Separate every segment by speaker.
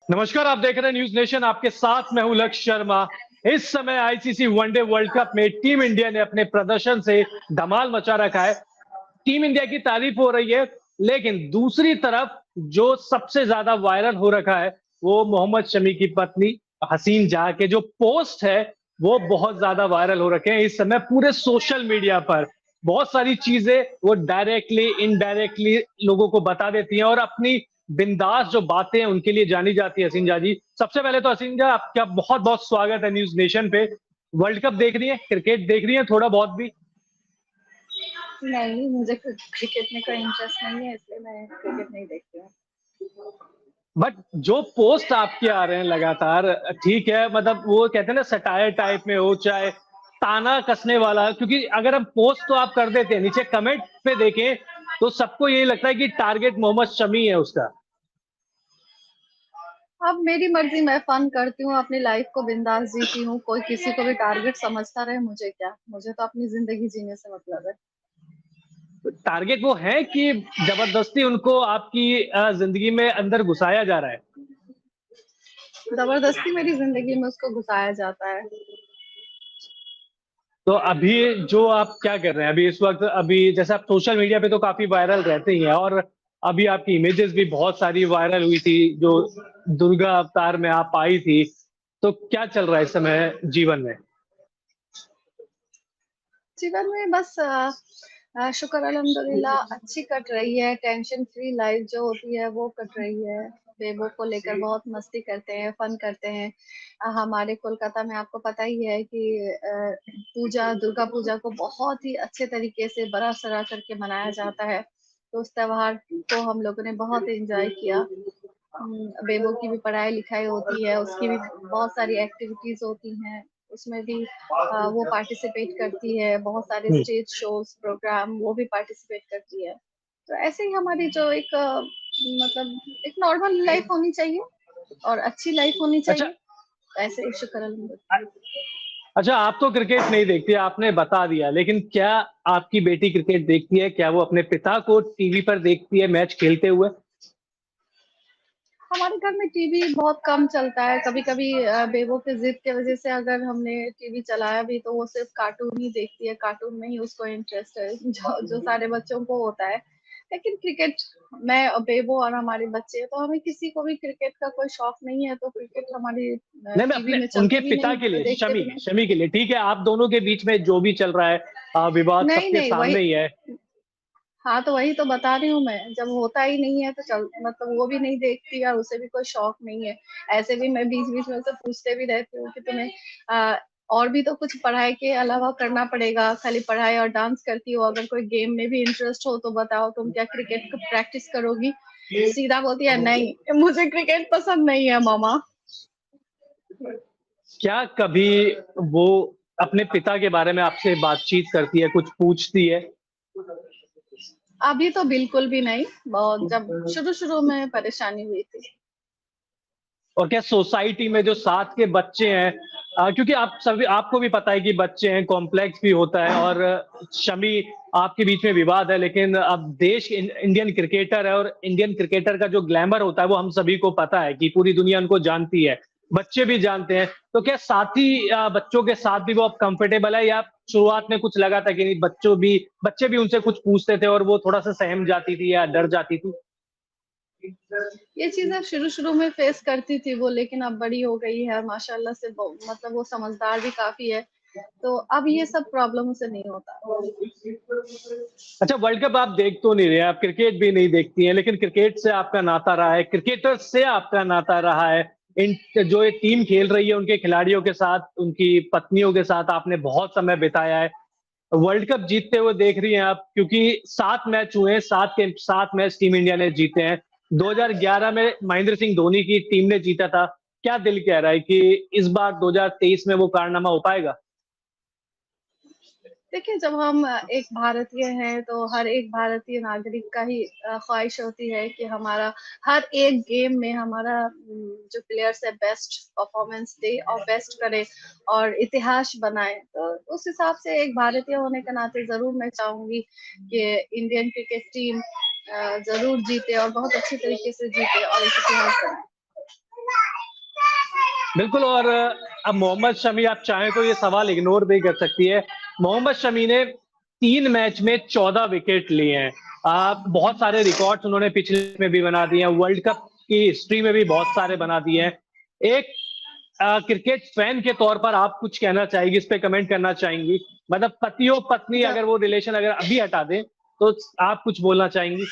Speaker 1: नमस्कार, आप देख रहे हैं न्यूज नेशन। आपके साथ मैं हूं लक्ष्य शर्मा। इस समय आईसीसी वनडे वर्ल्ड कप में टीम इंडिया ने अपने प्रदर्शन से धमाल मचा रखा है। टीम इंडिया की तारीफ हो रही है, लेकिन दूसरी तरफ जो सबसे ज्यादा वायरल हो रखा है वो मोहम्मद शमी की पत्नी हसीन जहां के जो पोस्ट है वो बहुत ज्यादा वायरल हो रखे हैं। इस समय पूरे सोशल मीडिया पर बहुत सारी चीजें वो डायरेक्टली इनडायरेक्टली लोगों को बता देती हैं और अपनी बिंदास जो बातें हैं उनके लिए जानी जाती है। हसीन जहा जी, सबसे पहले तो हसीन जहा आपका बहुत बहुत स्वागत है न्यूज नेशन पे। वर्ल्ड कप देख रही है, क्रिकेट देख रही है थोड़ा बहुत भी?
Speaker 2: नहीं, मुझे क्रिकेट में कोई इंटरेस्ट नहीं है, इसलिए मैं क्रिकेट नहीं देखती हूँ।
Speaker 1: बट जो पोस्ट आपके आ रहे हैं लगातार, ठीक है, मतलब वो कहते हैं ना सटायर टाइप में हो चाहे ताना कसने वाला, क्योंकि अगर हम पोस्ट तो आप कर देते हैं, नीचे कमेंट पे देखें तो सबको यही लगता है कि टारगेट मोहम्मद शमी है उसका।
Speaker 2: अब मेरी मर्जी, मैं फन करती हूँ, अपनी लाइफ को बिंदास जीती हूँ। कोई किसी को भी टारगेट समझता रहे, मुझे क्या, मुझे तो अपनी जिंदगी जीने से मतलब है।
Speaker 1: टारगेट वो है कि जबरदस्ती उनको आपकी जिंदगी में अंदर घुसाया जा रहा है?
Speaker 2: जबरदस्ती मेरी जिंदगी में उसको घुसाया जाता है।
Speaker 1: तो अभी जो आप क्या कर रहे हैं अभी इस वक्त, अभी जैसे आप सोशल मीडिया पे तो काफी वायरल रहते ही हैं, और अभी आपकी इमेजेस भी बहुत सारी वायरल हुई थी जो दुर्गा अवतार में आप आई थी। तो क्या चल रहा है इस समय जीवन में?
Speaker 2: जीवन में बस शुक्र अल्हम्दुलिल्लाह अच्छी कट रही है। टेंशन फ्री लाइफ जो होती है वो कट रही है। बेबो को लेकर बहुत मस्ती करते हैं, फन करते हैं। हमारे कोलकाता में आपको पता ही है कि दुर्गा पूजा को बहुत ही अच्छे तरीके से बड़ा सरा करके मनाया जाता है। तो उस त्योहार को हम लोगों ने बहुत एंजॉय किया। बेबो की भी पढ़ाई लिखाई होती है, उसकी भी बहुत सारी एक्टिविटीज होती हैं। उसमें भी वो पार्टिसिपेट करती है, बहुत सारे
Speaker 1: हम्म।
Speaker 2: स्टेज शोज प्रोग्राम वो भी पार्टिसिपेट करती है। तो ऐसे ही हमारी जो एक मतलब एक नॉर्मल लाइफ होनी चाहिए और अच्छी लाइफ होनी
Speaker 1: अच्छा।
Speaker 2: चाहिए। ऐसे ही शुक्र अल्हम्दुलिल्लाह।
Speaker 1: अच्छा, आप तो क्रिकेट नहीं देखती, आपने बता दिया, लेकिन क्या आपकी बेटी क्रिकेट देखती है? क्या वो अपने पिता को टीवी पर देखती है मैच खेलते हुए?
Speaker 2: हमारे घर में टीवी बहुत कम चलता है। कभी कभी बेबो के जिद की वजह से अगर हमने टीवी चलाया भी तो वो सिर्फ कार्टून ही देखती है। कार्टून में ही उसको इंटरेस्ट है, जो जो सारे बच्चों को होता है। लेकिन क्रिकेट, मैं और बेबो और हमारे बच्चे, तो हमें किसी को भी क्रिकेट का कोई शौक नहीं है, तो क्रिकेट हमारी
Speaker 1: नहीं, मैं
Speaker 2: टीवी
Speaker 1: अपने
Speaker 2: में
Speaker 1: उनके
Speaker 2: चलती भी
Speaker 1: पिता
Speaker 2: नहीं
Speaker 1: के
Speaker 2: और
Speaker 1: लिए,
Speaker 2: देखते
Speaker 1: शमी
Speaker 2: भी नहीं।
Speaker 1: शमी के लिए, ठीक है, आप दोनों के बीच में जो भी चल रहा है विवाद
Speaker 2: नहीं
Speaker 1: सबके
Speaker 2: नहीं, वही।
Speaker 1: सामने ही है।
Speaker 2: हाँ, तो वही तो बता रही हूँ मैं, जब होता ही नहीं है तो चल मतलब वो भी नहीं देखती और उसे भी कोई शौक नहीं है। ऐसे भी मैं बीच बीच में उसे पूछते भी रहती हूँ कि तुम्हें और भी तो कुछ पढ़ाई के अलावा करना पड़ेगा, खाली पढ़ाई और डांस करती हो, अगर कोई गेम में भी इंटरेस्ट हो तो बताओ, तुम क्या क्रिकेट का प्रैक्टिस करोगी? सीधा बोलती है, नहीं मुझे क्रिकेट पसंद नहीं है मामा।
Speaker 1: क्या कभी वो अपने पिता के बारे में आपसे बातचीत करती है, कुछ पूछती है?
Speaker 2: अभी तो बिल्कुल भी नहीं, बहुत जब शुरू शुरू में परेशानी हुई थी।
Speaker 1: और क्या सोसाइटी में जो साथ के बच्चे हैं, क्योंकि आप सभी, आपको भी पता है कि बच्चे हैं, कॉम्प्लेक्स भी होता है, और शमी आपके बीच में विवाद है, लेकिन अब देश इंडियन क्रिकेटर है, और इंडियन क्रिकेटर का जो ग्लैमर होता है वो हम सभी को पता है कि पूरी दुनिया उनको जानती है, बच्चे भी जानते हैं। तो क्या साथी बच्चों के साथ भी वो अब कंफर्टेबल है, या शुरुआत में कुछ लगा था कि नहीं, बच्चे भी उनसे कुछ पूछते थे और वो थोड़ा सा सहम जाती थी या डर जाती थी?
Speaker 2: ये चीज़ें शुरू-शुरू में फेस करती थी वो, लेकिन अब बड़ी हो गई है माशाल्लाह से, मतलब वो समझदार भी काफ़ी है, तो अब ये सब प्रॉब्लम उसे नहीं होता।
Speaker 1: अच्छा, वर्ल्ड कप आप देख तो नहीं रहे, आप क्रिकेट भी नहीं देखती हैं, लेकिन क्रिकेट से आपका नाता रहा है, क्रिकेटर से आपका नाता रहा है। इन जो ये टीम खेल रही है उनके खिलाड़ियों के साथ, उनकी पत्नियों के साथ आपने बहुत समय बिताया है। वर्ल्ड कप जीतते हुए देख रही हैं आप, क्योंकि 7 मैच हुए हैं, 7 के 7 मैच टीम इंडिया ने जीते हैं। 2011 में महेंद्र सिंह धोनी की टीम ने जीता था। क्या दिल कह रहा है कि इस बार 2023 में वो कारनामा हो पाएगा?
Speaker 2: देखिए, जब हम एक भारतीय हैं, तो हर एक भारतीय नागरिक का ही ख्वाहिश होती है कि हमारा हर एक गेम में हमारा जो प्लेयर्स है बेस्ट परफॉर्मेंस दे और बेस्ट करे और इतिहास बनाए। तो उस हिसाब से एक भारतीय होने के नाते ज़रूर मैं चाहूँगी कि इंडियन क्रिकेट टीम ज़रूर जीते और बहुत अच्छी तरीके से जीते और एक इतिहास बनाए।
Speaker 1: बिल्कुल। और अब मोहम्मद शमी आप चाहें तो ये सवाल इग्नोर भी कर सकती है। मोहम्मद शमी ने 3 मैच में 14 विकेट लिए हैं। बहुत सारे रिकॉर्ड्स उन्होंने पिछले में भी बना दिए हैं, वर्ल्ड कप की हिस्ट्री में भी बहुत सारे बना दिए हैं। एक क्रिकेट फैन के तौर पर आप कुछ कहना चाहेंगी, इस पे कमेंट करना चाहेंगी? मतलब पति और पत्नी
Speaker 2: जब
Speaker 1: अगर वो रिलेशन अगर अभी हटा दें, तो आप कुछ बोलना चाहेंगी?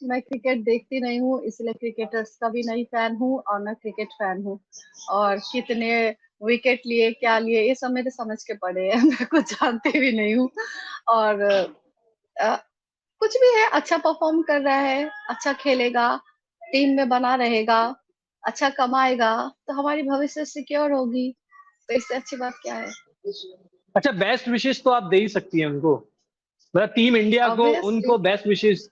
Speaker 2: मैं क्रिकेट देखती नहीं हूँ, इसलिए क्रिकेटर्स का भी नहीं फैन हूँ और मैं क्रिकेट फैन हूँ। और कितने विकेट लिए, क्या लिए, ये सब मेरे समझ के पड़े हैं। मैं कुछ जानती भी नहीं हूँ। और अ, कुछ भी है, अच्छा परफॉर्म कर रहा है, अच्छा खेलेगा, टीम में बना रहेगा, अच्छा कमाएगा, तो हमारी भविष्य सिक्योर होगी। तो इससे अच्छी बात क्या है?
Speaker 1: अच्छा, बेस्ट विशेस तो आप दे ही सकती हैं उनको, मतलब टीम इंडिया को
Speaker 2: ऑब्वियसली
Speaker 1: उनको बेस्ट विशेस।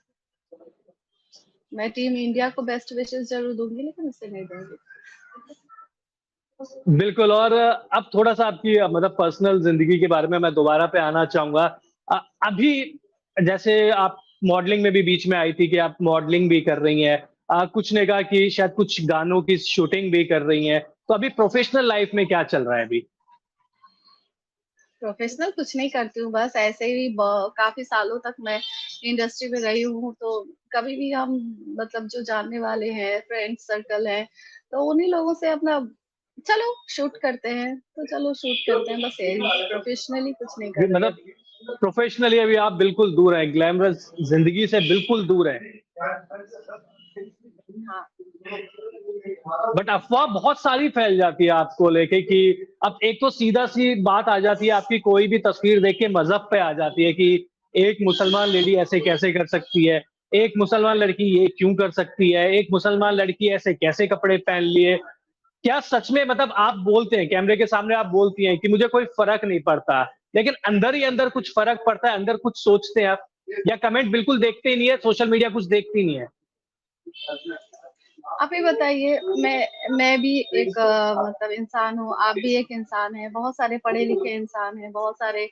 Speaker 2: मैं टीम इंडिया को बेस्ट विशेस जरूर दूंगी, लेकिन उससे नहीं दूंगी।
Speaker 1: बिल्कुल। और अब थोड़ा-सा आपकी मतलब पर्सनल ज़िंदगी के बारे में मैं दोबारा पे आना चाहूँगा। अ, अभी जैसे आप मॉडलिंग में भी बीच में आई थी कि आप मॉडलिंग भी कर रही हैं। कुछ ने कहा कि शायद कुछ गानों की शूटिंग भी कर रही हैं। तो अभी प्रोफ़ेशनल लाइफ़ में क्या चल रहा है अभी?
Speaker 2: प्रोफेशनल कुछ नहीं करती हूँ, बस ऐसे ही काफी सालों तक मैं इंडस्ट्री में रही हूँ, तो कभी भी हम मतलब जो जानने वाले हैं, फ्रेंड सर्कल है, तो उन्हीं लोगों से अपना चलो शूट करते हैं, तो चलो शूट करते हैं, बस यही। प्रोफेशनली कुछ नहीं कर रही
Speaker 1: मतलब
Speaker 2: अभी।
Speaker 1: प्रोफ़ेशनली अभी आप बिल्कुल दूर हैं, ग्लैमरस ज़िंदगी से बिल्कुल दूर हैं।
Speaker 2: हाँ।
Speaker 1: बट अफ़वाह बहुत सारी फैल जाती है आपको लेके कि अब एक तो सीधा-सी बात आ जाती है, आपकी कोई भी तस्वीर देख के मज़हब पे आ जाती है कि एक मुसलमान लेडी ऐसे कैसे कर सकती है? एक मुसलमान लड़की ये क्यों कर सकती है? एक मुसलमान लड़की ऐसे कैसे कपड़े पहन लिए? क्या सच में मतलब आप बोलते हैं, कैमरे के सामने आप बोलती हैं कि मुझे कोई फ़र्क नहीं पड़ता, लेकिन अंदर ही अंदर कुछ फ़र्क पड़ता है, अंदर कुछ सोचते हैं आप? या कमेंट बिल्कुल देखते ही नहीं है, सोशल मीडिया कुछ देखती नहीं है?
Speaker 2: आप ये बताइए, मैं भी एक मतलब इंसान हूँ, आप भी एक इंसान हैं, बहुत सारे पढ़े लिखे इंसान हैं, बहुत सारे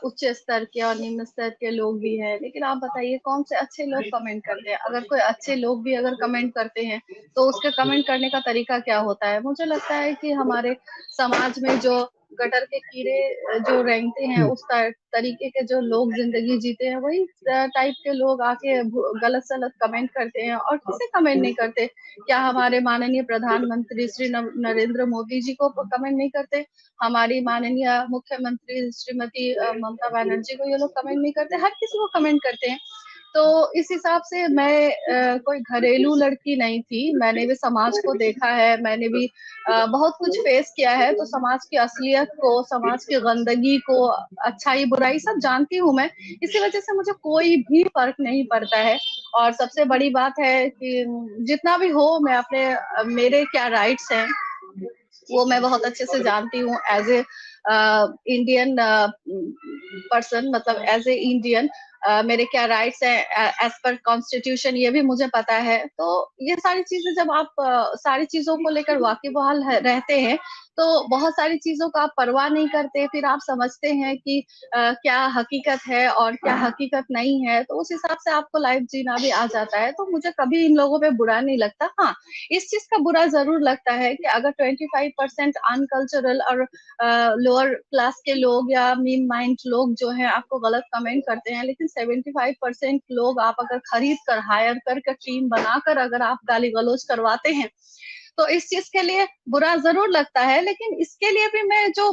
Speaker 2: उच्च स्तर के और निम्न स्तर के लोग भी हैं, लेकिन आप बताइए कौन से अच्छे लोग कमेंट करते हैं? अगर कोई अच्छे लोग भी अगर कमेंट करते हैं, तो उसके कमेंट करने का तरीका क्या होता है? मुझे लगता है कि हमारे समाज में जो गटर के कीड़े जो रेंगते हैं,
Speaker 1: हुँ।
Speaker 2: उस तरीके के जो लोग जिंदगी जीते हैं, वही टाइप के लोग आके गलत सलत कमेंट करते हैं, और किसे कमेंट नहीं करते? क्या हमारे माननीय प्रधानमंत्री श्री नरेंद्र मोदी जी को कमेंट नहीं करते? हमारी माननीय मुख्यमंत्री श्रीमती ममता बनर्जी को ये लोग कमेंट नहीं करते? हर किसी को कमेंट करते हैं। तो इस हिसाब से मैं कोई घरेलू लड़की नहीं थी, मैंने भी समाज को देखा है, मैंने भी बहुत कुछ फेस किया है, तो समाज की असलियत को, समाज की गंदगी को, अच्छाई बुराई सब जानती हूँ मैं। इसी वजह से मुझे कोई भी फर्क नहीं पड़ता है। और सबसे बड़ी बात है कि जितना भी हो, मैं अपने मेरे क्या राइट्स हैं, वो मैं बहुत अच्छे से जानती हूँ। एज ए इंडियन पर्सन, मतलब एज ए इंडियन, मेरे क्या राइट्स हैं एज पर कॉन्स्टिट्यूशन, ये भी मुझे पता है। तो ये सारी चीजें जब आप सारी चीजों को लेकर वाकिबहाल रहते हैं, तो बहुत सारी चीजों का आप परवाह नहीं करते, फिर आप समझते हैं कि क्या हकीकत है और क्या हकीकत नहीं है, तो उस हिसाब से आपको लाइफ जीना भी आ जाता है। तो मुझे कभी इन लोगों पे बुरा नहीं लगता। हाँ, इस चीज का बुरा जरूर लगता है कि अगर 25% अनकल्चरल और लोअर क्लास के लोग या मीन माइंड लोग जो है आपको गलत कमेंट करते हैं, लेकिन 75% लोग आप अगर खरीद कर, हायर कर टीम बनाकर अगर आप गाली गलौज करवाते हैं, तो इस चीज के लिए बुरा जरूर लगता है। लेकिन इसके लिए भी मैं जो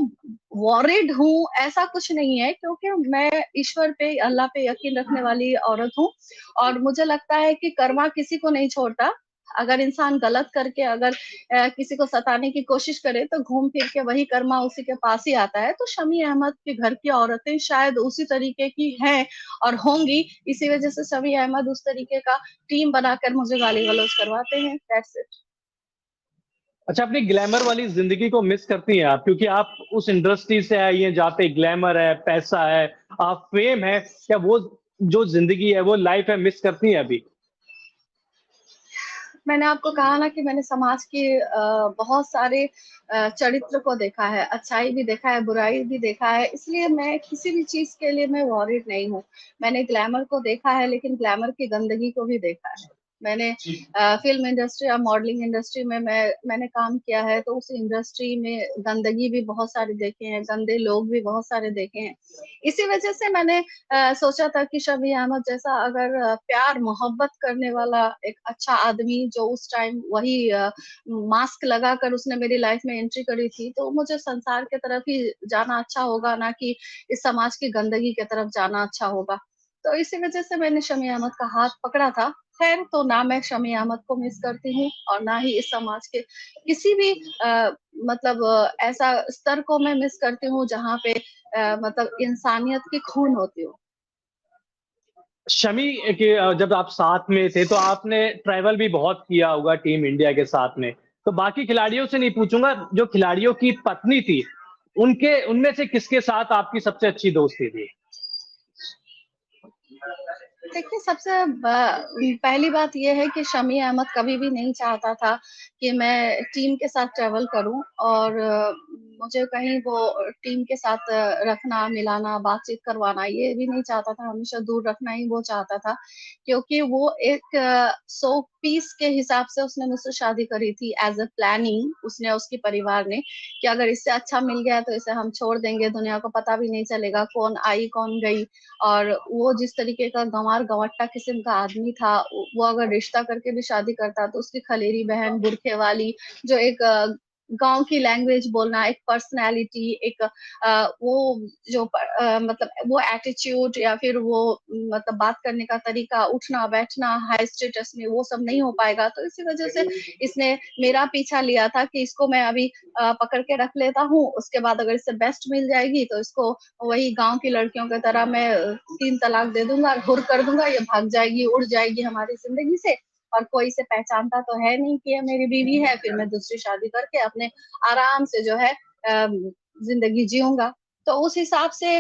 Speaker 2: वॉरिड हूँ, ऐसा कुछ नहीं है, क्योंकि मैं ईश्वर पे, अल्लाह पे यकीन रखने वाली औरत हूँ। और मुझे लगता है कि कर्मा किसी को नहीं छोड़ता। अगर इंसान गलत करके अगर किसी को सताने की कोशिश करे, तो घूम फिर के वही कर्मा उसी के पास ही आता है। तो शमी अहमद के घर की औरतें शायद उसी तरीके की हैं और होंगी, इसी वजह से शमी अहमद उस तरीके का टीम बनाकर मुझे गाली गलौज करवाते हैं। That's it.
Speaker 1: अच्छा, अपनी ग्लैमर वाली ज़िंदगी को मिस करती हैं आप? क्योंकि आप उस इंडस्ट्री से आई हैं जहाँ पे ग्लैमर है, पैसा है, फेम है। क्या वो जो ज़िंदगी है, वो लाइफ़ है, मिस करती हैं अभी?
Speaker 2: मैंने आपको कहा ना कि मैंने समाज के बहुत सारे चरित्र को देखा है, अच्छाई भी देखा है, बुराई भी देखा है, इसलिए मैं किसी भी चीज के लिए मैं वॉरिड नहीं हूँ। मैंने ग्लैमर को देखा है, लेकिन ग्लैमर की गंदगी को भी देखा है। मैंने फिल्म इंडस्ट्री और मॉडलिंग इंडस्ट्री में मैंने काम किया है, तो उस इंडस्ट्री में गंदगी भी बहुत सारी देखे हैं, गंदे लोग भी बहुत सारे देखे हैं। इसी वजह से मैंने सोचा था कि शमी अहमद जैसा अगर प्यार मोहब्बत करने वाला एक अच्छा आदमी, जो उस टाइम वही मास्क लगाकर उसने मेरी लाइफ में एंट्री करी थी, तो मुझे संसार के तरफ ही जाना अच्छा होगा, ना कि इस समाज की गंदगी की तरफ जाना अच्छा होगा। तो इसी वजह से मैंने शमी अहमद का हाथ पकड़ा था। खैर, तो ना मैं शमी अहमद को मिस करती हूँ और ना ही इस समाज के किसी भी मतलब ऐसा स्तर को मैं मिस करती हूँ जहाँ पे मतलब इंसानियत की खून होती हो।
Speaker 1: शमी के जब आप साथ में थे तो आपने ट्रैवल भी बहुत किया होगा टीम इंडिया के साथ में। तो बाकी खिलाड़ियों से नहीं पूछूंगा, जो खिलाड़ियों की पत्नी थी, उनके उनमें से किसके साथ आपकी सबसे अच्छी दोस्ती थी?
Speaker 2: देखिए, सबसे पहली बात ये है कि शमी अहमद कभी भी नहीं चाहता था कि मैं टीम के साथ ट्रैवल करूं, और मुझे कहीं वो टीम के साथ रखना, मिलाना, बातचीत करवाना ये भी नहीं चाहता था। हमेशा दूर रखना ही वो चाहता था, क्योंकि वो एक शो पीस के हिसाब से उसने मुझसे शादी करी थी, एज अ प्लानिंग उसने, उसके परिवार ने, कि अगर इससे अच्छा मिल गया तो इसे हम छोड़ देंगे, दुनिया को पता भी नहीं चलेगा कौन आई कौन गई। और वो जिस तरीके का गंवार-गंवट्टा किस्म का आदमी था, वो अगर रिश्ता करके भी शादी करता तो उसकी खलेरी बहन, बुरखे वाली, जो एक गाँव की लैंग्वेज बोलना, एक पर्सनैलिटी, एक वो जो मतलब वो एटीट्यूड या फिर वो मतलब बात करने का तरीका, उठना-बैठना हाई स्टेटस में, वो सब नहीं हो पाएगा। तो इसी वजह से इसने मेरा पीछा लिया था कि इसको मैं अभी पकड़ के रख लेता हूँ, उसके बाद अगर इससे बेस्ट मिल जाएगी तो इसको वही गाँव की लड़कियों की तरह मैं 3 तलाक दे दूँगा, हुर कर दूँगा, ये भाग जाएगी, उड़ जाएगी हमारी ज़िंदगी से, और कोई इसे पहचानता तो है नहीं कि ये मेरी बीवी है, फिर मैं दूसरी शादी करके अपने आराम से जो है ज़िंदगी जीऊँगा। तो उस हिसाब से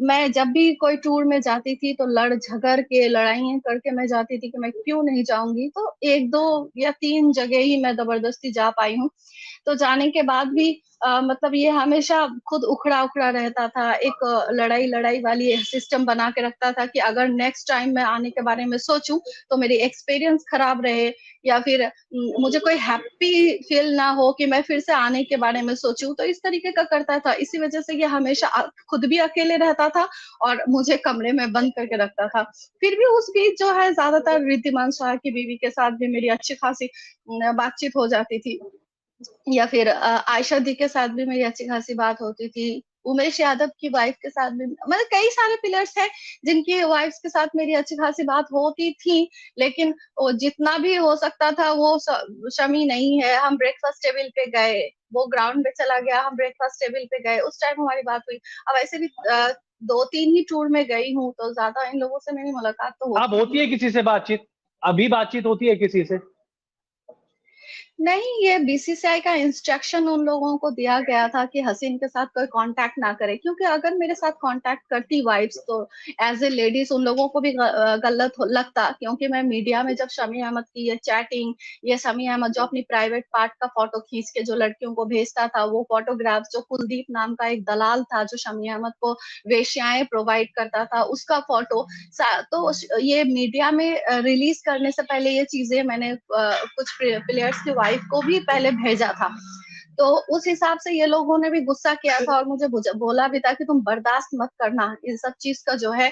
Speaker 2: मैं जब भी कोई टूर में जाती थी तो लड़-झगड़ के, लड़ाइयाँ करके मैं जाती थी कि मैं क्यों नहीं जाऊँगी, तो 1-2 या 3 जगह ही मैं ज़बरदस्ती जा पाई हूँ। तो जाने के बाद भी मतलब ये हमेशा खुद उखड़ा-उखड़ा रहता था। एक लड़ाई-लड़ाई वाली सिस्टम बना के रखता था कि अगर नेक्स्ट टाइम मैं आने के बारे में सोचूँ, तो मेरी एक्सपीरियंस खराब रहे, या फिर मुझे कोई हैप्पी फ़ील ना हो कि मैं फिर से आने के बारे में सोचूँ, तो इस तरीके का करता था। इसी वज़ह से ये हमेशा खुद भी अकेले रहता था और मुझे कमरे में बंद करके रखता था। फिर भी उस बीच जो है ज़्यादातर ऋद्धिमान शाह की बीवी के साथ भी मेरी अच्छी खासी बातचीत हो जाती थी। या फिर आयशा दी के साथ भी मेरी अच्छी-खासी बात होती थी। उमेश यादव की वाइफ़ के साथ भी, मतलब कई सारे पिलर्स हैं, जिनकी वाइफ़्स के साथ मेरी अच्छी-खासी बात होती थी, लेकिन वो जितना भी हो सकता था वो शमी नहीं है। हम ब्रेकफ़ास्ट टेबल पे गए, वो ग्राउंड पे चला गया, हम ब्रेकफ़ास्ट टेबल पे गए, उस टाइम हमारी बात हुई। अब ऐसे भी 2-3 ही टूर में गई हूँ, तो ज़्यादा इन लोगों से मेरी मुलाकात तो
Speaker 1: अब
Speaker 2: होती नहीं
Speaker 1: होती है
Speaker 2: है।
Speaker 1: किसी से बातचीत? अभी बातचीत होती है किसी से?
Speaker 2: नहीं, ये बीसीसीआई का इंस्ट्रक्शन उन लोगों को दिया गया था कि हसीन के साथ कोई कॉन्टैक्ट ना करे, क्योंकि अगर मेरे साथ कॉन्टैक्ट करती वाइफ्स तो एज़ अ लेडीज़ उन लोगों को भी गलत हो लगता, क्योंकि मैं मीडिया में जब शमी अहमद की ये चैटिंग, ये शमी अहमद जो अपनी प्राइवेट पार्ट का फ़ोटो खींच के जो लड़कियों को भेजता था, वो फ़ोटोग्राफ्स जो कुलदीप नाम का एक दलाल था, जो शमी अहमद को वेश्याएँ प्रोवाइड करता था, उसका फ़ोटो तो ये मीडिया में रिलीज़ करने से पहले ये चीज़ें मैंने कुछ प्लेयर्स की वाइफ को भी पहले भेजा था। तो उस हिसाब से ये लोगों ने भी गुस्सा किया था और मुझे बोला भी था कि तुम बर्दाश्त मत करना, इन सब चीज़ का जो है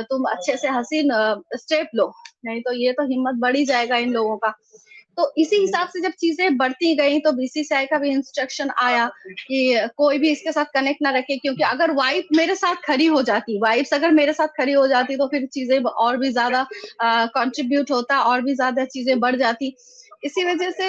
Speaker 2: तुम अच्छे से हसीन स्टेप लो, नहीं तो ये तो हिम्मत बढ़ ही जाएगा इन लोगों का। तो इसी हिसाब से जब चीज़ें बढ़ती गई तो बीसीसीआई का भी इंस्ट्रक्शन आया कि कोई भी इसके साथ कनेक्ट ना रखे, क्योंकि अगर वाइफ मेरे साथ खड़ी हो जाती, वाइफ्स अगर मेरे साथ खड़ी हो जाती तो फिर चीज़ें और भी ज़्यादा कंट्रीब्यूट होता, और भी ज़्यादा चीज़ें बढ़ जाती। इसी वजह से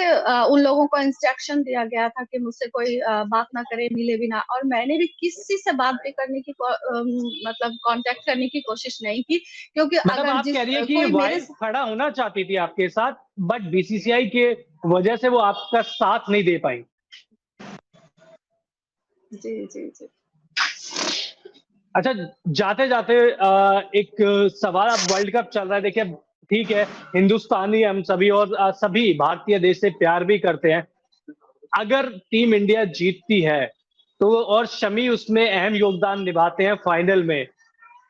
Speaker 2: उन लोगों को इंस्ट्रक्शन दिया गया था कि मुझसे कोई बात ना करे, मिले भी ना, और मैंने भी किसी से बात भी करने की मतलब कॉन्टैक्ट करने की कोशिश नहीं की, क्योंकि
Speaker 1: मतलब
Speaker 2: अगर
Speaker 1: आप कह रही है कि
Speaker 2: कोई मेरे
Speaker 1: वाइफ खड़ा होना चाहती थी आपके साथ, बट बीसीसीआई के वजह से वो आपका साथ नहीं दे पाई।
Speaker 2: जी, जी, जी।
Speaker 1: अच्छा, जाते-जाते एक सवाल, अब वर्ल्ड कप चल रहा है, देखिए ठीक है, हिंदुस्तानी हम सभी और सभी भारतीय देश से प्यार भी करते हैं। अगर टीम इंडिया जीतती है, तो और शमी उसमें अहम योगदान निभाते हैं फाइनल में,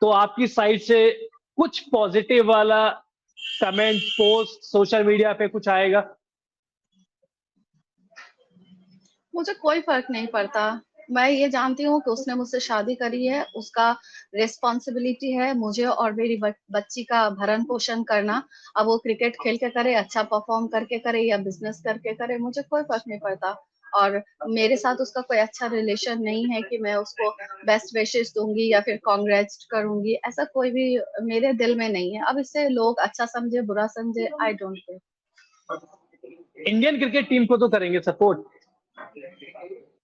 Speaker 1: तो आपकी साइड से कुछ पॉजिटिव वाला कमेंट, पोस्ट, सोशल मीडिया पे कुछ आएगा?
Speaker 2: मुझे कोई फ़र्क नहीं पड़ता। मैं ये जानती हूँ कि उसने मुझसे शादी करी है, उसका रिस्पॉन्सिबिलिटी है मुझे और मेरी बच्ची का भरण-पोषण करना। अब वो क्रिकेट खेल के करे, अच्छा परफ़ॉर्म करके करे या बिज़नेस करके करे, मुझे कोई फ़र्क नहीं पड़ता। और मेरे साथ उसका कोई अच्छा रिलेशन नहीं है कि मैं उसको बेस्ट विशेज़ दूँगी या फिर कांग्रेट्स करूँगी, ऐसा कोई भी मेरे दिल में नहीं है। अब इससे लोग अच्छा समझे, बुरा समझे, I don't care.
Speaker 1: Indian cricket team को तो करेंगे सपोर्ट।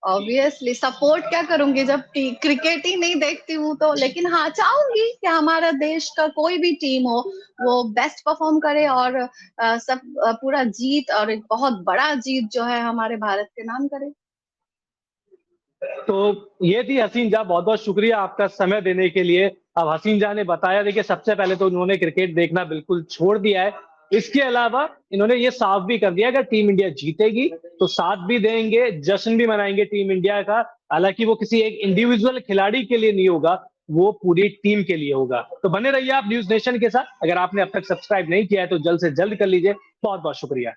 Speaker 2: ऑब्वियसली सपोर्ट क्या करूँगी जब क्रिकेट ही नहीं देखती हूँ तो, लेकिन हाँ, चाहूँगी कि हमारा देश का कोई भी टीम हो, वो बेस्ट परफ़ॉर्म करे और पूरा जीत और एक बहुत बड़ा जीत जो है हमारे भारत के नाम करे।
Speaker 1: तो ये थी हसीन जहाँ, बहुत-बहुत शुक्रिया आपका समय देने के लिए। अब हसीन जहाँ ने बताया, देखिए सबसे पहले तो उन्होंने क्रिकेट देखना बिल्कुल छोड़ दिया है। इसके अलावा इन्होंने ये साफ भी कर दिया अगर टीम इंडिया जीतेगी तो साथ भी देंगे, जश्न भी मनाएँगे टीम इंडिया का। हालाँकि वो किसी एक इंडिविजुअल खिलाड़ी के लिए नहीं होगा, वो पूरी टीम के लिए होगा। तो बने रहिए आप न्यूज़ नेशन के साथ। अगर आपने अब तक सब्सक्राइब नहीं किया है तो जल्द से जल्द कर लीजिए। बहुत-बहुत शुक्रिया।